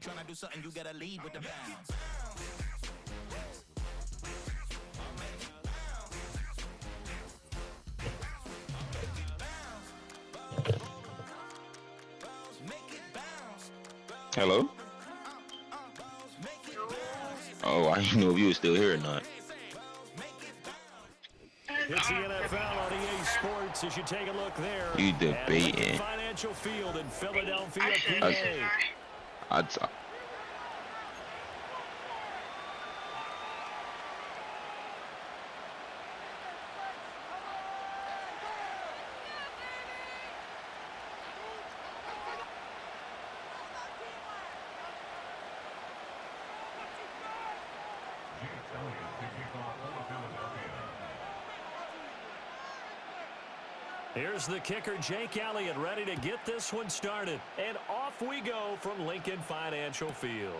you tryna do something, you gotta lead with the bounce. Hello? Oh, I didn't know if you were still here or not. It's the NFL on EA Sports as you take a look there. You debating. Financial Field in Philadelphia, PA. Here's the kicker, Jake Elliott, ready to get this one started. And off we go from Lincoln Financial Field.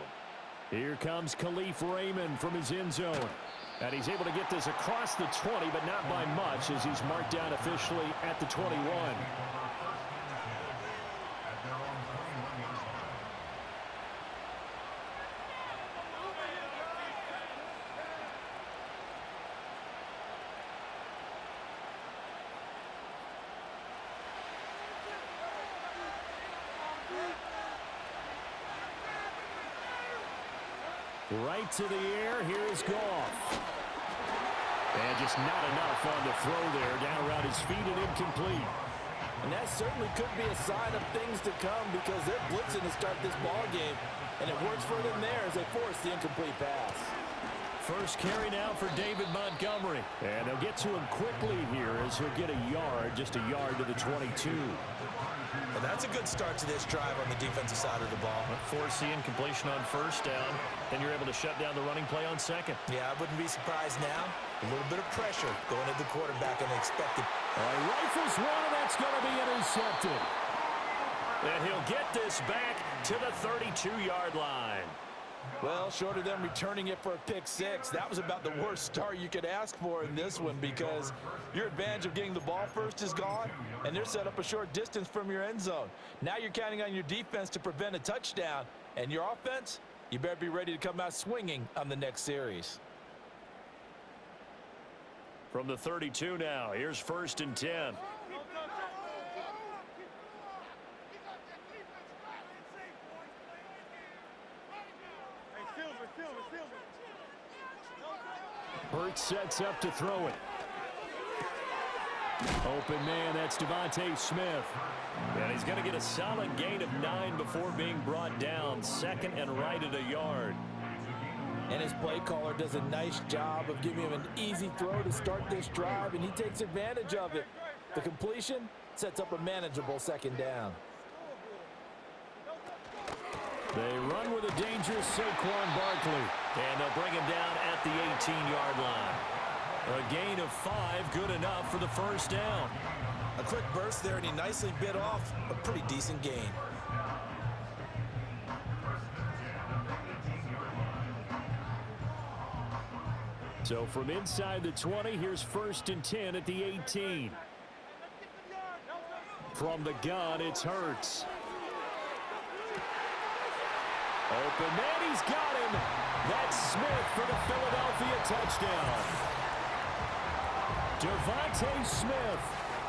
Here comes Khalif Raymond from his end zone. And he's able to get this across the 20, but not by much as he's marked down officially at the 21. Right to the air, here's Goff. And just not enough on the throw there, down around his feet and incomplete. And that certainly could be a sign of things to come because they're blitzing to start this ball game, and it works for them there as they force the incomplete pass. First carry now for David Montgomery. And they'll get to him quickly here as he'll get a yard, just a yard to the 22. Well, that's a good start to this drive on the defensive side of the ball. Force the incompletion on first down. Then you're able to shut down the running play on second. Yeah, I wouldn't be surprised now. A little bit of pressure going at the quarterback unexpected. All right, rifles one, and that's going to be intercepted. And he'll get this back to the 32-yard line. Well, short of them returning it for a pick six, that was about the worst start you could ask for in this one because your advantage of getting the ball first is gone, and they're set up a short distance from your end zone. Now you're counting on your defense to prevent a touchdown, and your offense, you better be ready to come out swinging on the next series. From the 32 now, here's first and 10. Hurts sets up to throw it. Open man, that's Devontae Smith. And he's going to get a solid gain of 9 before being brought down. Second and right at a yard. And his play caller does a nice job of giving him an easy throw to start this drive, and he takes advantage of it. The completion sets up a manageable second down. They run with a dangerous Saquon Barkley. And they'll bring him down at the 18-yard line. A gain of 5, good enough for the first down. A quick burst there, and he nicely bit off a pretty decent gain. So from inside the 20, here's first and 10 at the 18. From the gun, it's Hurts. Open man, he's got him. That's Smith for the Philadelphia touchdown. Devontae Smith,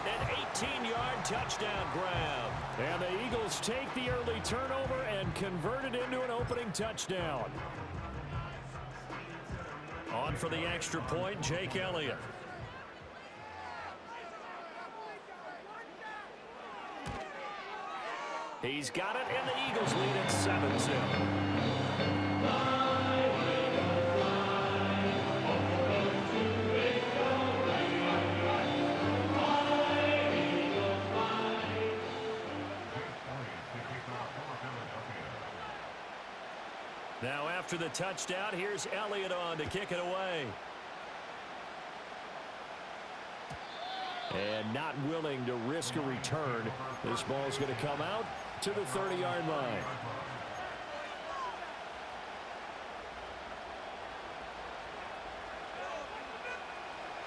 an 18-yard touchdown grab. And the Eagles take the early turnover and convert it into an opening touchdown. On for the extra point, Jake Elliott. He's got it, and the Eagles lead at 7-0. Now after the touchdown, here's Elliott on to kick it away. And not willing to risk a return. This ball's going to come out to the 30-yard line.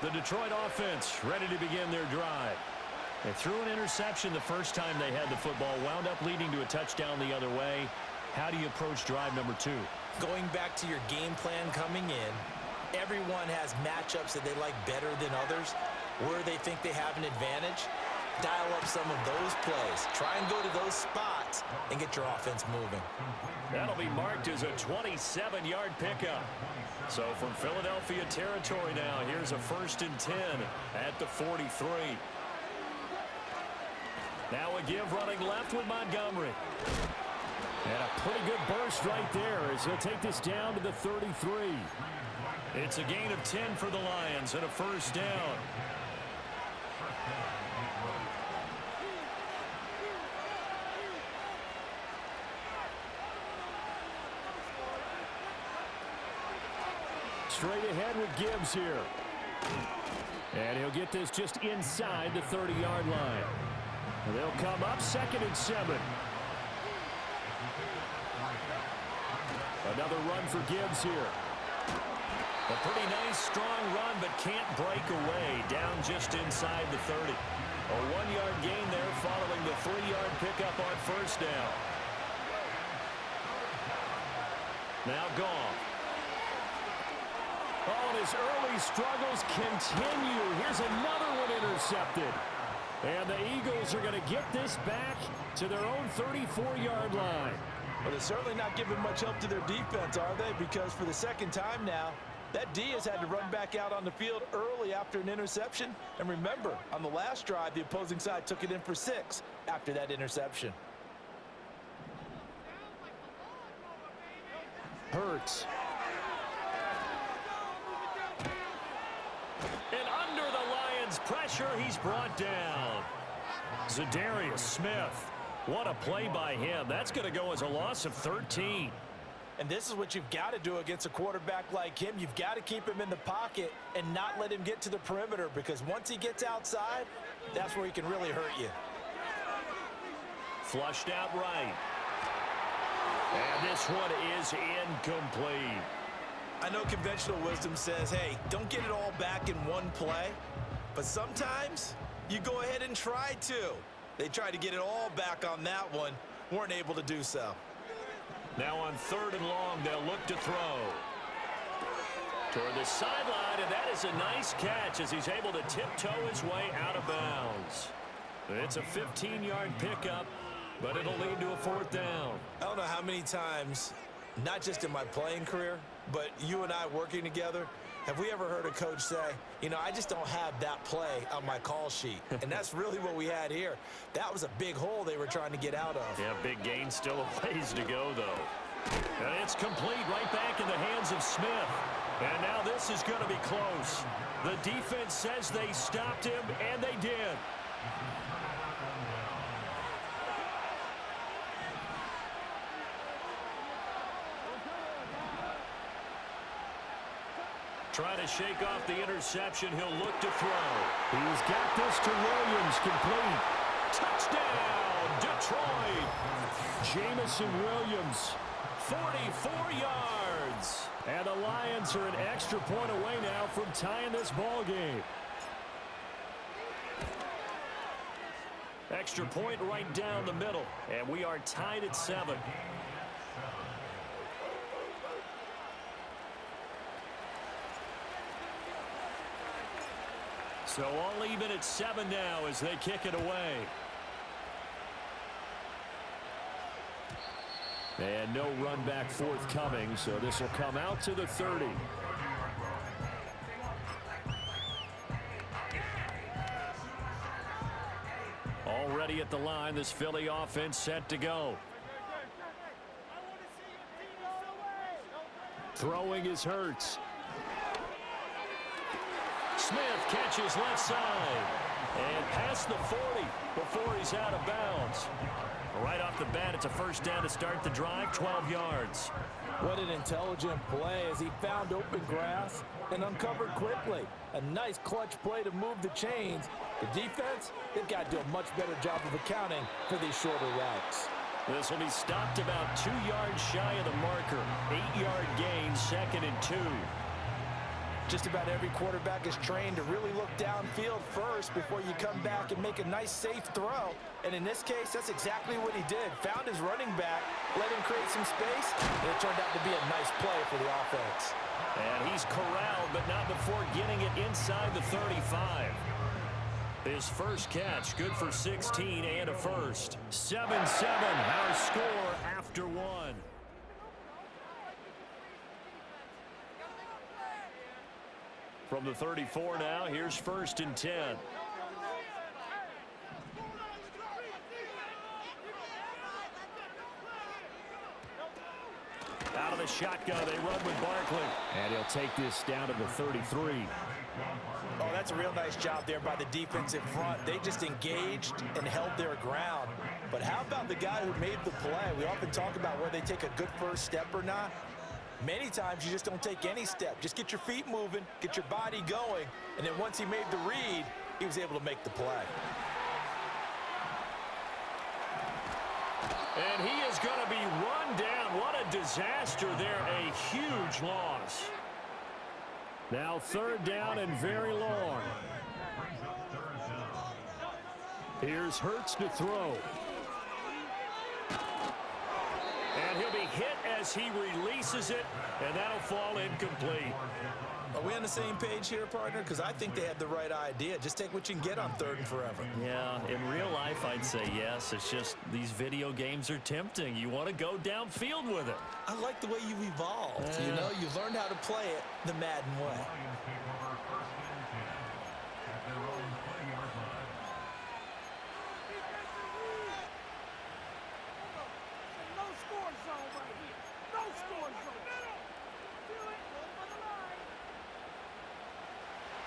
The Detroit offense ready to begin their drive. They threw an interception the first time they had the football, wound up leading to a touchdown the other way. How do you approach drive number 2? Going back to your game plan coming in, everyone has matchups that they like better than others, where they think they have an advantage. Dial up some of those plays. Try and go to those spots and get your offense moving. That'll be marked as a 27-yard pickup. So from Philadelphia territory now, here's a 1st and 10 at the 43. Now a give running left with Montgomery. And a pretty good burst right there as he'll take this down to the 33. It's a gain of 10 for the Lions and a 1st down. Straight ahead with Gibbs here. And he'll get this just inside the 30-yard line. And they'll come up 2nd and 7. Another run for Gibbs here. A pretty nice, strong run, but can't break away. Down just inside the 30. A 1-yard gain there following the 3-yard pickup on 1st down. Now Goff. Oh, and his early struggles continue. Here's another one intercepted. And the Eagles are going to get this back to their own 34-yard line. Well, they're certainly not giving much help to their defense, are they? Because for the 2nd time now, that D has had to run back out on the field early after an interception. And remember, on the last drive, the opposing side took it in for 6 after that interception. Hurts. And under the Lions' pressure, he's brought down. Zadarius Smith. What a play by him. That's going to go as a loss of 13. And this is what you've got to do against a quarterback like him. You've got to keep him in the pocket and not let him get to the perimeter, because once he gets outside, that's where he can really hurt you. Flushed out right. And this one is incomplete. I know conventional wisdom says, hey, don't get it all back in one play. But sometimes you go ahead and try to. They tried to get it all back on that one. Weren't able to do so. Now on 3rd and long, they'll look to throw. Toward the sideline, and that is a nice catch as he's able to tiptoe his way out of bounds. It's a 15-yard pickup, but it'll lead to a 4th down. I don't know how many times, not just in my playing career, but you and I working together, have we ever heard a coach say, you know, I just don't have that play on my call sheet? And that's really what we had here. That was a big hole they were trying to get out of. Yeah, big gain, still a ways to go, though. And it's complete right back in the hands of Smith. And now this is going to be close. The defense says they stopped him, and they did. Trying to shake off the interception. He'll look to throw. He's got this to Williams, complete. Touchdown, Detroit. Jamison Williams, 44 yards. And the Lions are an extra point away now from tying this ball game. Extra point right down the middle, and we are tied at 7. So all even at 7 now as they kick it away. And no run back forthcoming, so this will come out to the 30. Already at the line, this Philly offense set to go. Throwing is Hurts. Smith catches left side and past the 40 before he's out of bounds. Right off the bat, it's a 1st down to start the drive, 12 yards. What an intelligent play as he found open grass and uncovered quickly. A nice clutch play to move the chains. The defense, they've got to do a much better job of accounting for these shorter routes. This will be stopped about 2 yards shy of the marker. 8-yard gain, 2nd and 2. Just about every quarterback is trained to really look downfield first before you come back and make a nice, safe throw. And in this case, that's exactly what he did. Found his running back, let him create some space, and it turned out to be a nice play for the offense. And he's corralled, but not before getting it inside the 35. His first catch, good for 16 and a first. 7-7, our score after one. From the 34 now, here's 1st and 10. Out of the shotgun, they run with Barkley. And he'll take this down to the 33. Oh, that's a real nice job there by the defensive front. They just engaged and held their ground. But how about the guy who made the play? We often talk about whether they take a good first step or not. Many times you just don't take any step. Just get your feet moving, get your body going, and then once he made the read, he was able to make the play. And he is going to be run down. What a disaster there. A huge loss. Now 3rd down and very long. Here's Hurts to throw. And he'll be hit as he releases it, and that'll fall incomplete. Are we on the same page here, partner? Because I think they had the right idea. Just take what you can get on 3rd and forever. Yeah, in real life, I'd say yes. It's just these video games are tempting. You want to go downfield with it. I like the way you've evolved. You know, you've learned how to play it the Madden way.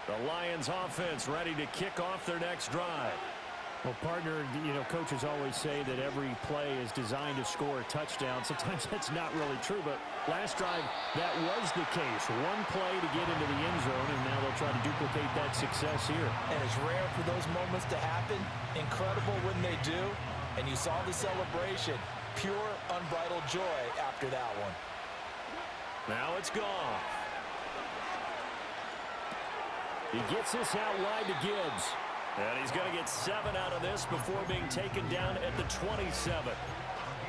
The Lions offense ready to kick off their next drive. Well, partner, you know, coaches always say that every play is designed to score a touchdown. Sometimes that's not really true, but last drive, that was the case. One play to get into the end zone, and now they'll try to duplicate that success here. And it's rare for those moments to happen. Incredible when they do. And you saw the celebration. Pure, unbridled joy after that one. Now it's gone. He gets this out wide to Gibbs. And he's going to get 7 out of this before being taken down at the 27.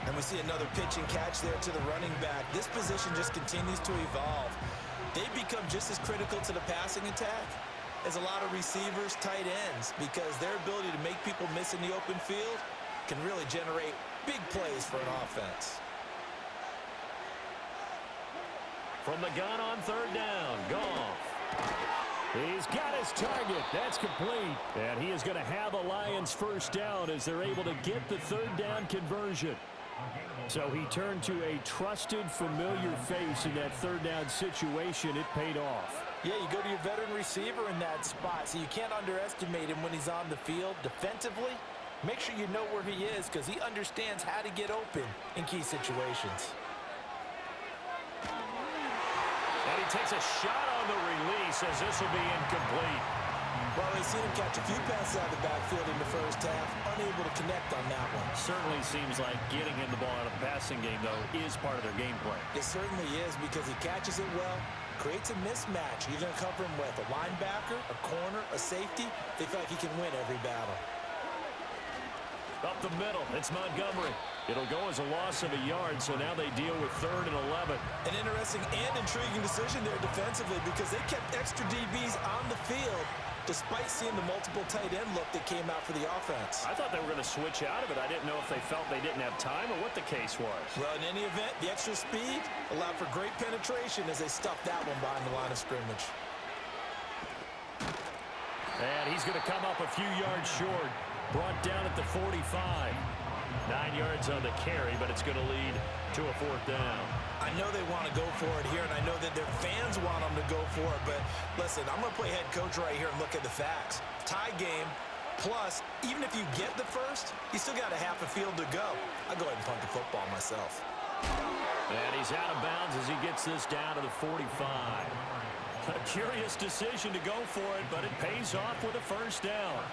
And we see another pitch and catch there to the running back. This position just continues to evolve. They become just as critical to the passing attack as a lot of receivers, tight ends, because their ability to make people miss in the open field can really generate big plays for an offense. From the gun on 3rd down, Goff. He's got his target. That's complete. And he is going to have a Lions first down as they're able to get the 3rd down conversion. So he turned to a trusted, familiar face in that 3rd down situation. It paid off. Yeah, you go to your veteran receiver in that spot, so you can't underestimate him when he's on the field. Defensively, make sure you know where he is because he understands how to get open in key situations. And he takes a shot on the release as this will be incomplete. Well, they've seen him catch a few passes out of the backfield in the first half, unable to connect on that one. Certainly seems like getting him the ball out of the passing game, though, is part of their game plan. It certainly is because he catches it well, creates a mismatch. You're going to cover him with a linebacker, a corner, a safety. They feel like he can win every battle. Up the middle, it's Montgomery. It'll go as a loss of a yard, so now they deal with 3rd and 11. An interesting and intriguing decision there defensively because they kept extra DBs on the field despite seeing the multiple tight end look that came out for the offense. I thought they were going to switch out of it. I didn't know if they felt they didn't have time or what the case was. Well, in any event, the extra speed allowed for great penetration as they stuffed that one behind the line of scrimmage. And he's going to come up a few yards short. Brought down at the 45. 9 yards on the carry, but it's going to lead to a 4th down. I know they want to go for it here, and I know that their fans want them to go for it, but listen, I'm going to play head coach right here and look at the facts. Tie game, plus, even if you get the first, you still got a half a field to go. I'll go ahead and punt the football myself. And he's out of bounds as he gets this down to the 45. A curious decision to go for it, but it pays off with a first down.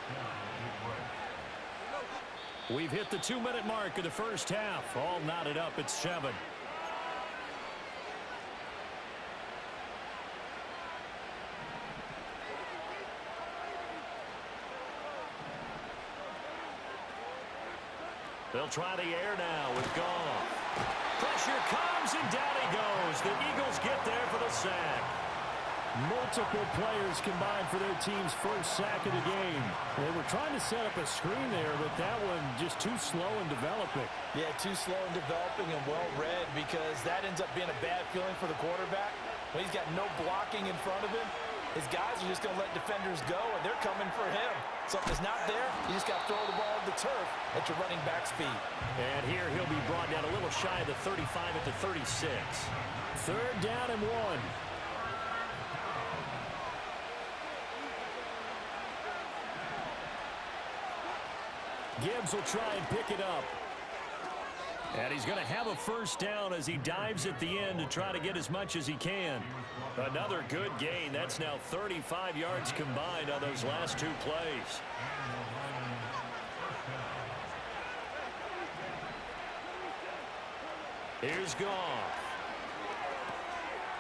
We've hit the 2-minute mark of the first half. All knotted up at 7. They'll try the air now with Goff. Pressure comes, and down he goes. The Eagles get there for the sack. Multiple players combined for their team's first sack of the game. They were trying to set up a screen there, but that one just too slow in developing. Yeah, too slow in developing and well read, because that ends up being a bad feeling for the quarterback. When he's got no blocking in front of him, his guys are just going to let defenders go, and they're coming for him. Something's not there, you just got to throw the ball at the turf at your running back speed. And here he'll be brought down a little shy of the 35 at the 36. Third down and 1. Gibbs will try and pick it up. And he's going to have a first down as he dives at the end to try to get as much as he can. Another good gain. That's now 35 yards combined on those last two plays. Here's Goff.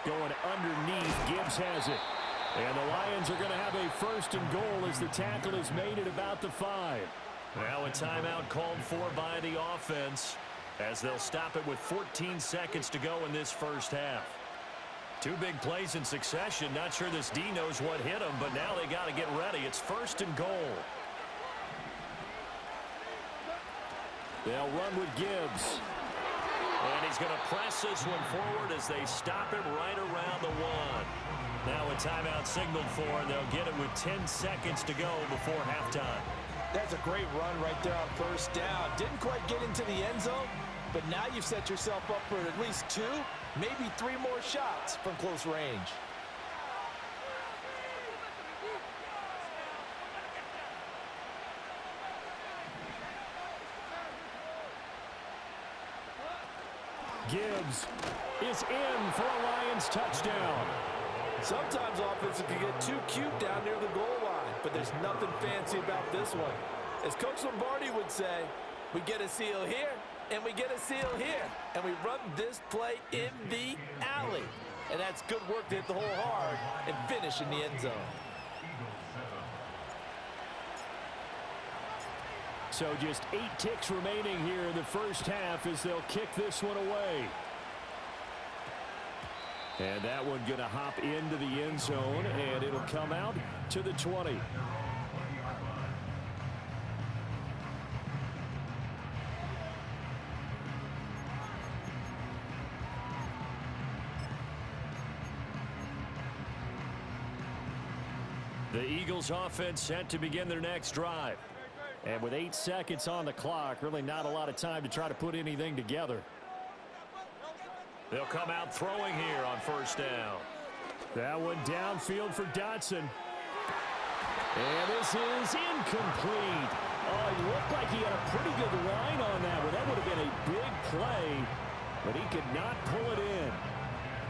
Going underneath, Gibbs has it. And the Lions are going to have a first and goal as the tackle is made at about the 5. Now a timeout called for by the offense, as they'll stop it with 14 seconds to go in this first half. Two big plays in succession. Not sure this D knows what hit him, but now they got to get ready. It's first and goal. They'll run with Gibbs. And he's going to press this one forward as they stop him right around the 1. Now a timeout signaled for, and they'll get it with 10 seconds to go before halftime. That's a great run right there on first down. Didn't quite get into the end zone, but now you've set yourself up for at least 2, maybe 3 more shots from close range. Gibbs is in for a Lions touchdown. Sometimes offenses can get too cute down near the goal line, but there's nothing fancy about this one. As Coach Lombardi would say, we get a seal here, and we get a seal here, and we run this play in the alley. And that's good work to hit the hole hard and finish in the end zone. So just 8 ticks remaining here in the first half as they'll kick this one away. And that one going to hop into the end zone, and it'll come out to the 20. The Eagles offense set to begin their next drive. And with 8 seconds on the clock, really not a lot of time to try to put anything together. They'll come out throwing here on first down. That one downfield for Dotson. And this is incomplete. Oh, it looked like he had a pretty good line on that one. That would have been a big play, but he could not pull it in.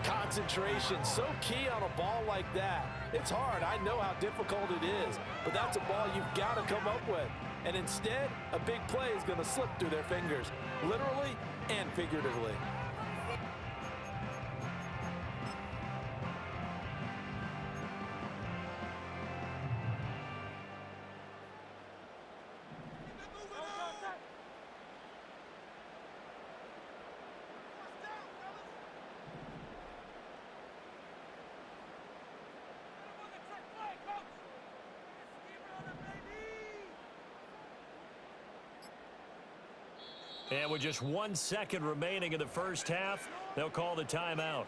Concentration, so key on a ball like that. It's hard. I know how difficult it is, but that's a ball you've got to come up with. And instead, a big play is going to slip through their fingers, literally and figuratively. And with just 1 second remaining in the first half, they'll call the timeout.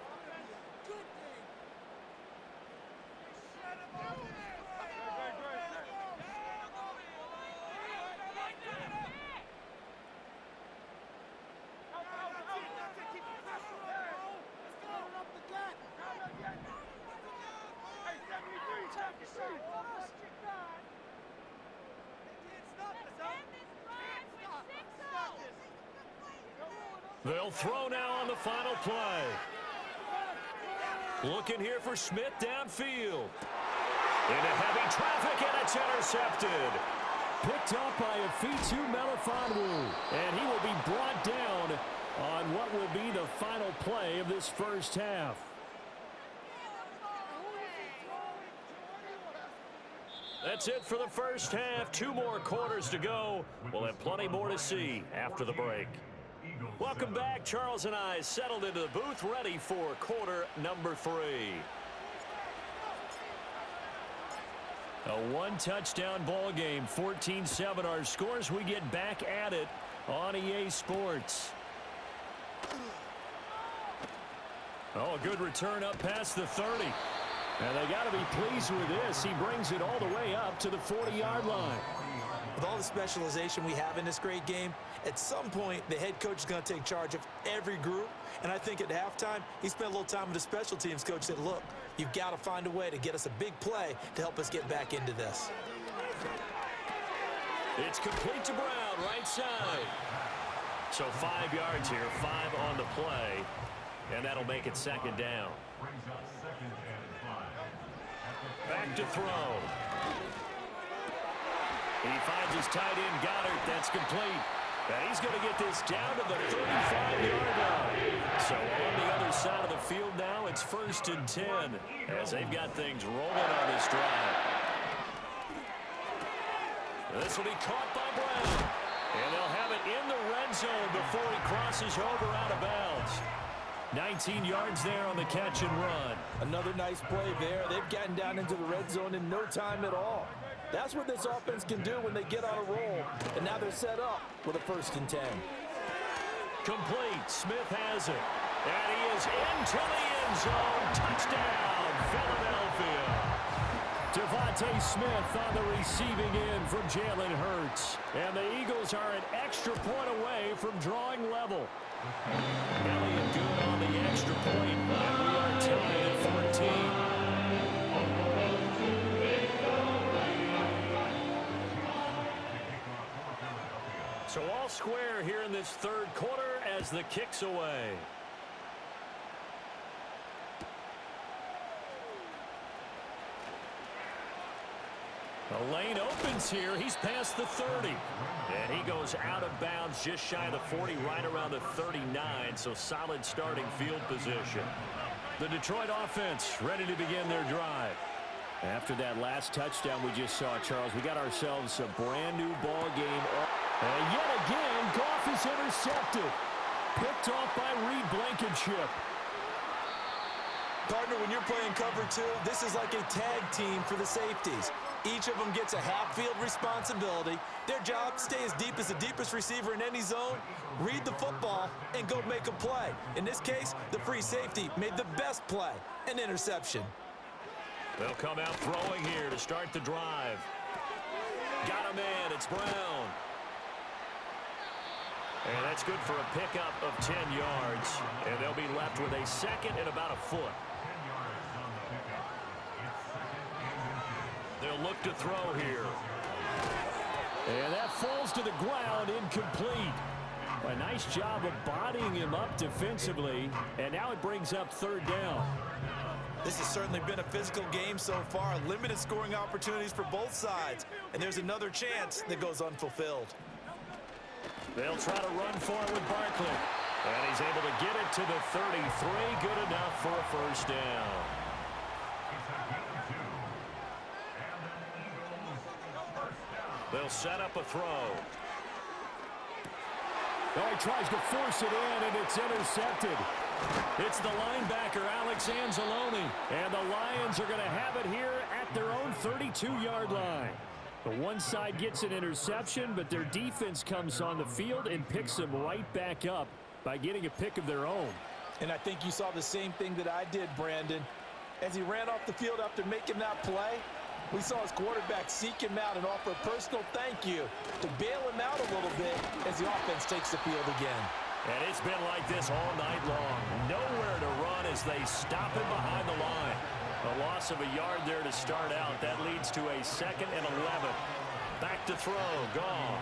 They'll throw now on the final play. Looking here for Smith downfield. Into heavy traffic, and it's intercepted. Picked up by Afitu Melifonwu, and he will be brought down on what will be the final play of this first half. That's it for the first half. 2 more quarters to go. We'll have plenty more to see after the break. Welcome back. Charles and I settled into the booth, ready for quarter number 3. A 1-touchdown ball game, 14-7 our scores. We get back at it on EA Sports. Oh, a good return up past the 30. And they got to be pleased with this. He brings it all the way up to the 40-yard line. With all the specialization we have in this great game, at some point the head coach is going to take charge of every group. And I think at halftime, he spent a little time with the special teams coach, said, look, you've got to find a way to get us a big play to help us get back into this. It's complete to Brown, right side. So 5 yards here, 5 on the play. And that'll make it 2nd down. Back to throw. He finds his tight end, Goddard. That's complete. And he's going to get this down to the 35-yard line. So on the other side of the field now, it's 1st and 10 as they've got things rolling on this drive. This will be caught by Brown. And they'll have it in the red zone before he crosses over out of bounds. 19 yards there on the catch and run. Another nice play there. They've gotten down into the red zone in no time at all. That's what this offense can do when they get on a roll. And now they're set up with a 1st and 10. Complete. Smith has it. And he is into the end zone. Touchdown, Philadelphia. Devontae Smith on the receiving end from Jalen Hurts. And the Eagles are an extra point away from drawing level. Elliott good on the extra point, and we are tied at 14. So all square here in this 3rd quarter as the kick's away. The lane opens here. He's past the 30. And he goes out of bounds just shy of the 40, right around the 39. So solid starting field position. The Detroit offense ready to begin their drive. After that last touchdown we just saw, Charles, we got ourselves a brand new ball game. And yet again, Goff is intercepted. Picked off by Reed Blankenship. Partner, when you're playing cover 2, this is like a tag team for the safeties. Each of them gets a half-field responsibility. Their job, stay as deep as the deepest receiver in any zone, read the football, and go make a play. In this case, the free safety made the best play, an interception. They'll come out throwing here to start the drive. Got a man, it's Brown. And that's good for a pickup of 10 yards. And they'll be left with a 2nd and about a foot. They'll look to throw here. And that falls to the ground, incomplete. A nice job of bodying him up defensively. And now it brings up 3rd down. This has certainly been a physical game so far. Limited scoring opportunities for both sides. And there's another chance that goes unfulfilled. They'll try to run for it with Barkley. And he's able to get it to the 33. Good enough for a 1st down. They'll set up a throw. Oh, he tries to force it in, and it's intercepted. It's the linebacker, Alex Anzalone. And the Lions are going to have it here at their own 32-yard line. The one side gets an interception, but their defense comes on the field and picks them right back up by getting a pick of their own. And I think you saw the same thing that I did, Brandon. As he ran off the field after making that play, we saw his quarterback seek him out and offer a personal thank you to bail him out a little bit as the offense takes the field again. And it's been like this all night long. Nowhere to run as they stop him behind the line. A loss of a yard there to start out. That leads to a 2nd and 11. Back to throw. Goff.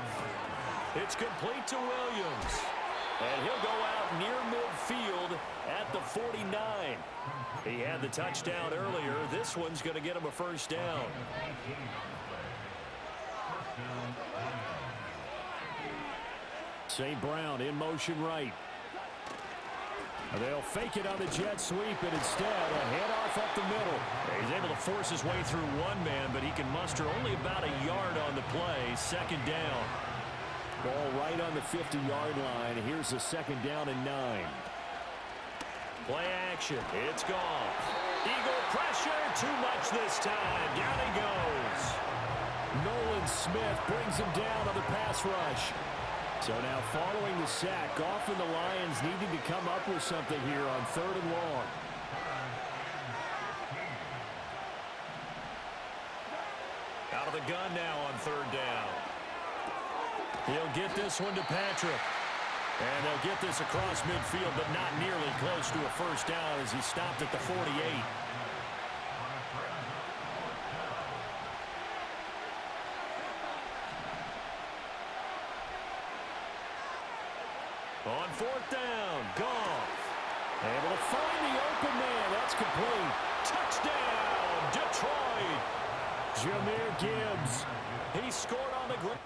It's complete to Williams. And he'll go out near midfield at the 49. He had the touchdown earlier. This one's going to get him a 1st down. St. Brown in motion right. They'll fake it on the jet sweep, and instead a handoff up the middle. He's able to force his way through one man, but he can muster only about a yard on the play. Second down. Ball right on the 50-yard line. Here's the second down and 9. Play action. It's gone. Eagle pressure. Too much this time. Down he goes. Nolan Smith brings him down on the pass rush. So now following the sack, often the Lions needing to come up with something here on 3rd and long. Out of the gun now on 3rd down. He'll get this one to Patrick. And they'll get this across midfield, but not nearly close to a first down as he stopped at the 48. On 4th down, Goff. Able to find the open man. That's complete. Touchdown, Detroit. Jahmyr Gibbs. He scored on the ground.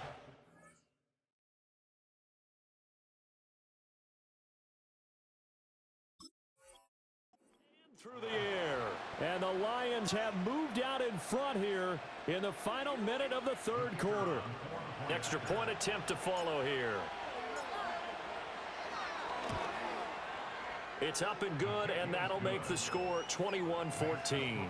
Through the air. And the Lions have moved out in front here in the final minute of the 3rd quarter. Extra point attempt to follow here. It's up and good, and that'll make the score 21-14.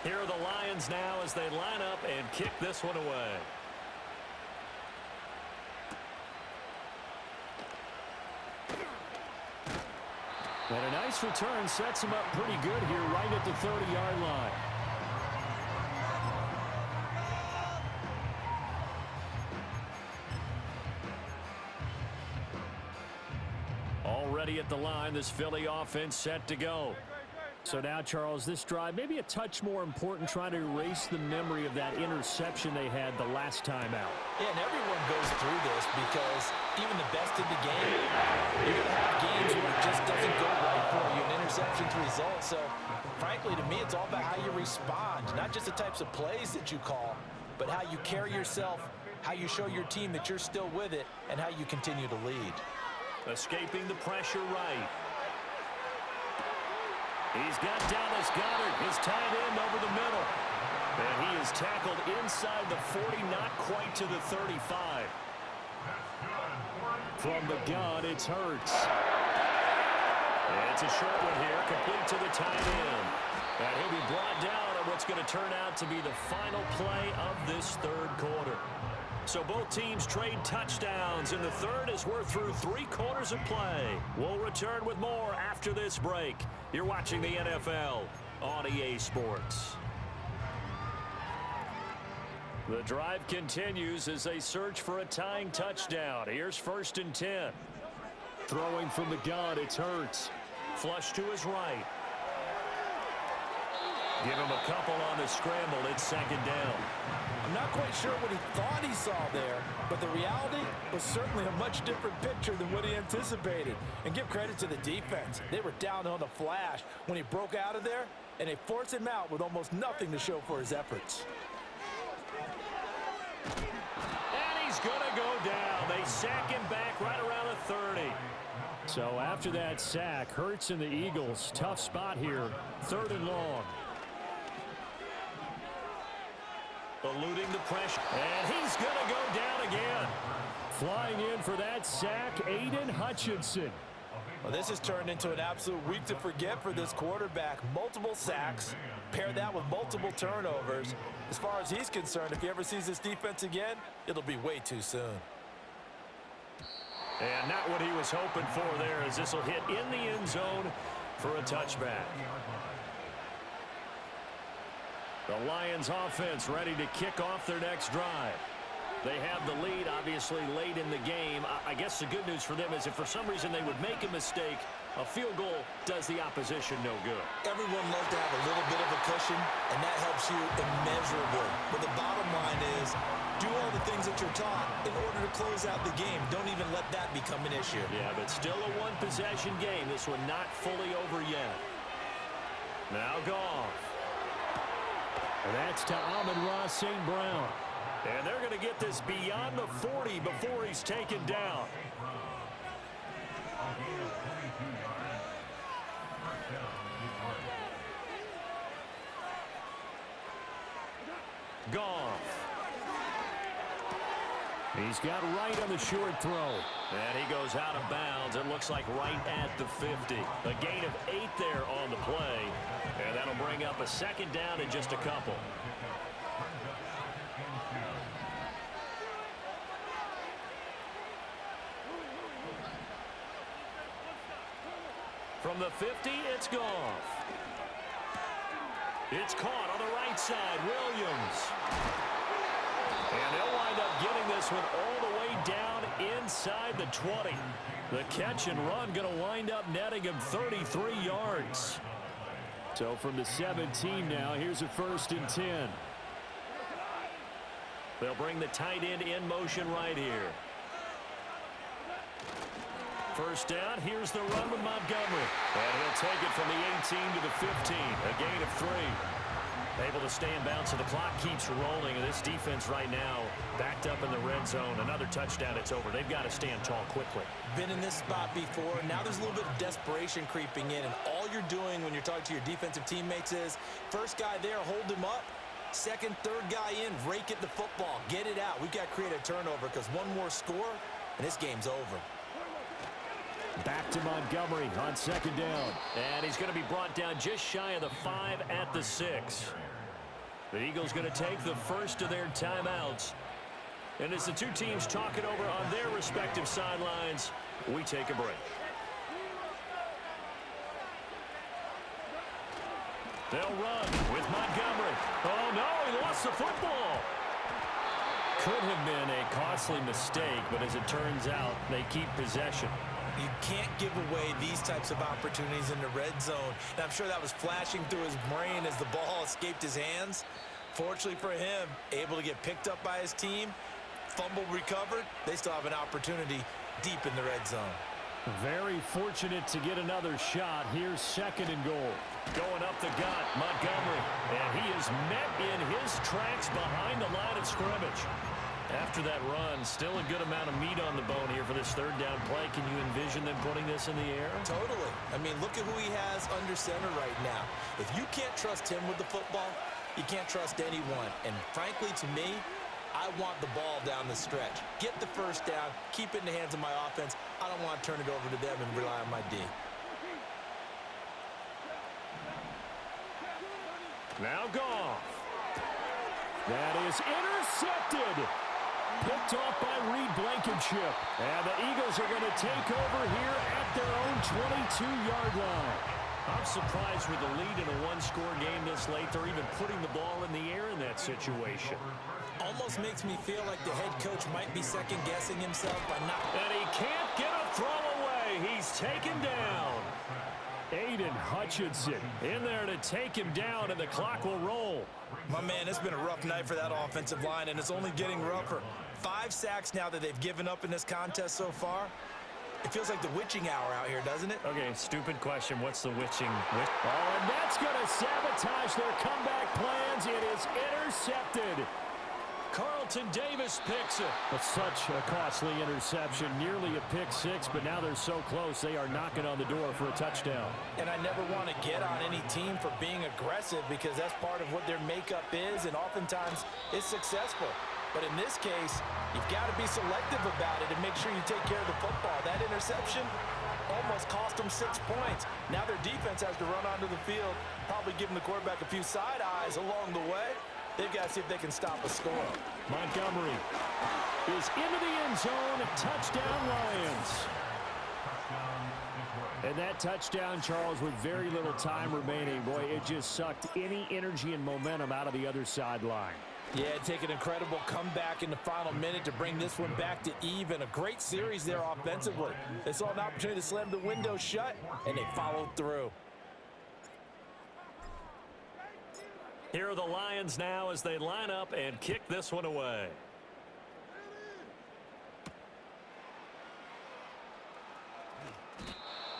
Here are the Lions now as they line up and kick this one away. And a nice return sets him up pretty good here right at the 30-yard line. Already at the line, this Philly offense set to go. So now, Charles, this drive maybe a touch more important, trying to erase the memory of that interception they had the last time out. Yeah, and everyone goes through this because even the best in the game, you're going to have games where it just doesn't go right for you, an interception's result. So, frankly, to me, it's all about how you respond, not just the types of plays that you call, but how you carry yourself, how you show your team that you're still with it, and how you continue to lead. Escaping the pressure right. He's got Dallas Goedert, his tight end, over the middle. And he is tackled inside the 40, not quite to the 35. From the gun, it's Hurts. It's a short one here, complete to the tight end. And he'll be brought down on what's going to turn out to be the final play of this 3rd quarter. So both teams trade touchdowns in the 3rd as we're through 3 quarters of play. We'll return with more after this break. You're watching the NFL on EA Sports. The drive continues as they search for a tying touchdown. Here's 1st and 10. Throwing from the gun, it's Hurts. Flush to his right. Give him a couple on the scramble. It's 2nd down. I'm not quite sure what he thought he saw there, but the reality was certainly a much different picture than what he anticipated. And give credit to the defense. They were down on the flash when he broke out of there, and they forced him out with almost nothing to show for his efforts. And he's going to go down. They sack him back right around the 30. So after that sack, Hurts and the Eagles, tough spot here, 3rd and long. Eluding the pressure, and he's going to go down again. Flying in for that sack, Aiden Hutchinson. Well, this has turned into an absolute week to forget for this quarterback. Multiple sacks, pair that with multiple turnovers. As far as he's concerned, if he ever sees this defense again, it'll be way too soon. And not what he was hoping for there, as this will hit in the end zone for a touchback. The Lions offense ready to kick off their next drive. They have the lead, obviously, late in the game. I guess the good news for them is if for some reason they would make a mistake, a field goal does the opposition no good. Everyone loves to have a little bit of a cushion, and that helps you immeasurably. But the bottom line is, do all the things that you're taught in order to close out the game. Don't even let that become an issue. Yeah, but still a one-possession game. This one not fully over yet. Now Goff. And that's to Amon-Ra St. Brown. And they're going to get this beyond the 40 before he's taken down. Goff. He's got right on the short throw. And he goes out of bounds. It looks like right at the 50. A gain of 8 there on the play. And that'll bring up a second down in just a couple. From the 50, it's Goff. It's caught on the right side. Williams. And they'll wind up getting this one all the way down inside the 20. The catch and run going to wind up netting him 33 yards. So from the 17 now, here's a 1st and 10. They'll bring the tight end in motion right here. First down, here's the run with Montgomery. And he'll take it from the 18 to the 15, a gain of 3. Able to stay in bounds, so the clock keeps rolling. And this defense right now backed up in the red zone. Another touchdown, it's over. They've got to stand tall quickly. Been in this spot before. Now there's a little bit of desperation creeping in. And all you're doing when you're talking to your defensive teammates is, first guy there, hold him up. Second, third guy in, rake at the football. Get it out. We've got to create a turnover because one more score, and this game's over. Back to Montgomery on 2nd down. And he's going to be brought down just shy of the 5 at the 6. The Eagles going to take the first of their timeouts. And as the two teams talk it over on their respective sidelines, we take a break. They'll run with Montgomery. Oh, no, he lost the football. Could have been a costly mistake, but as it turns out, they keep possession. You can't give away these types of opportunities in the red zone. And I'm sure that was flashing through his brain as the ball escaped his hands. Fortunately for him, able to get picked up by his team, fumble recovered. They still have an opportunity deep in the red zone. Very fortunate to get another shot. Here's 2nd and goal. Going up the gut, Montgomery. And he is met in his tracks behind the line of scrimmage. After that run, still a good amount of meat on the bone here for this 3rd down play. Can you envision them putting this in the air? Totally. I mean, look at who he has under center right now. If you can't trust him with the football, you can't trust anyone. And frankly, to me, I want the ball down the stretch. Get the first down, keep it in the hands of my offense. I don't want to turn it over to them and rely on my D. Now Goff. That is intercepted. Picked off by Reed Blankenship. And the Eagles are going to take over here at their own 22-yard line. I'm surprised with the lead in a one-score game this late. They're even putting the ball in the air in that situation. Almost makes me feel like the head coach might be second-guessing himself by not... And he can't get a throw away. He's taken down. Aiden Hutchinson in there to take him down, and the clock will roll. My man, it's been a rough night for that offensive line, and it's only getting rougher. 5 sacks now that they've given up in this contest so far. It feels like the witching hour out here, doesn't it? Okay, stupid question. What's the witching? Oh, and that's going to sabotage their comeback plans. It is intercepted. Carlton Davis picks it. But such a costly interception, nearly a pick 6, but now they're so close they are knocking on the door for a touchdown. And I never want to get on any team for being aggressive because that's part of what their makeup is, and oftentimes it's successful. But in this case, you've got to be selective about it and make sure you take care of the football. That interception almost cost them 6 points. Now their defense has to run onto the field, probably giving the quarterback a few side eyes along the way. They've got to see if they can stop a score. Montgomery is into the end zone. Touchdown, Lions. And that touchdown, Charles, with very little time remaining. Boy, it just sucked any energy and momentum out of the other sideline. Yeah, take an incredible comeback in the final minute to bring this one back to even. A great series there offensively. They saw an opportunity to slam the window shut, and they followed through. Here are the Lions now as they line up and kick this one away.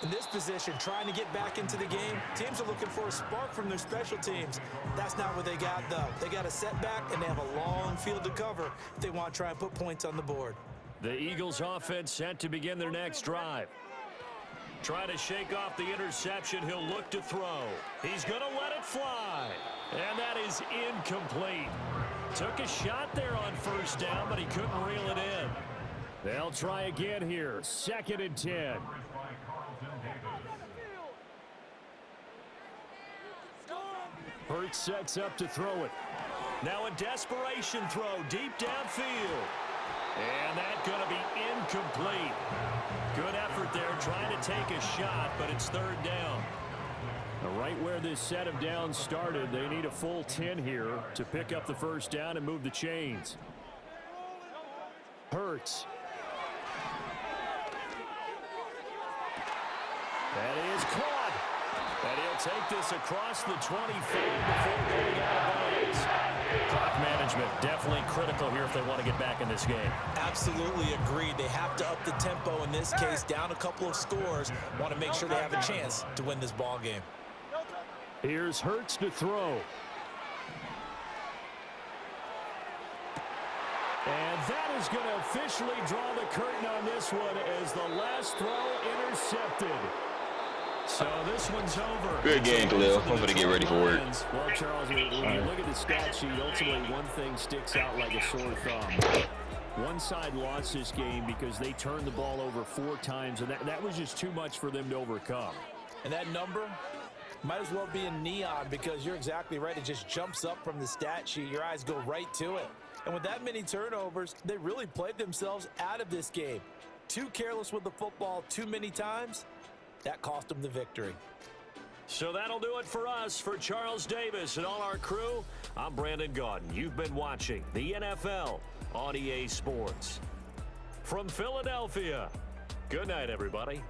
And this position, trying to get back into the game, teams are looking for a spark from their special teams. That's not what they got, though. They got a setback, and they have a long field to cover if they want to try and put points on the board. The Eagles offense set to begin their next drive. Try to shake off the interception. He'll look to throw. He's going to let it fly. And that is incomplete. Took a shot there on first down, but he couldn't reel it in. They'll try again here. 2nd and 10. Hurts sets up to throw it. Now a desperation throw deep downfield. And that's going to be incomplete. Good effort there trying to take a shot, but it's 3rd down. Right where this set of downs started, they need a full 10 here to pick up the first down and move the chains. Hurts. That is caught. And he'll take this across the 25 before going out of bounds. Clock management definitely critical here if they want to get back in this game. Absolutely agreed. They have to up the tempo in this case, down a couple of scores. Want to make sure they have a chance to win this ball game. Here's Hurts to throw. And that is going to officially draw the curtain on this one as the last throw intercepted. So this one's over. Good game, Khalil. I'm going to get ready for work. Well, Charles, when you look at the stat sheet, ultimately one thing sticks out like a sore thumb. One side lost this game because they turned the ball over 4 times, and that was just too much for them to overcome. And that number might as well be in neon because you're exactly right. It just jumps up from the stat sheet. Your eyes go right to it. And with that many turnovers, they really played themselves out of this game. Too careless with the football too many times. That cost them the victory. So that'll do it for us. For Charles Davis and all our crew, I'm Brandon Gaudin. You've been watching the NFL on EA Sports. From Philadelphia, good night, everybody.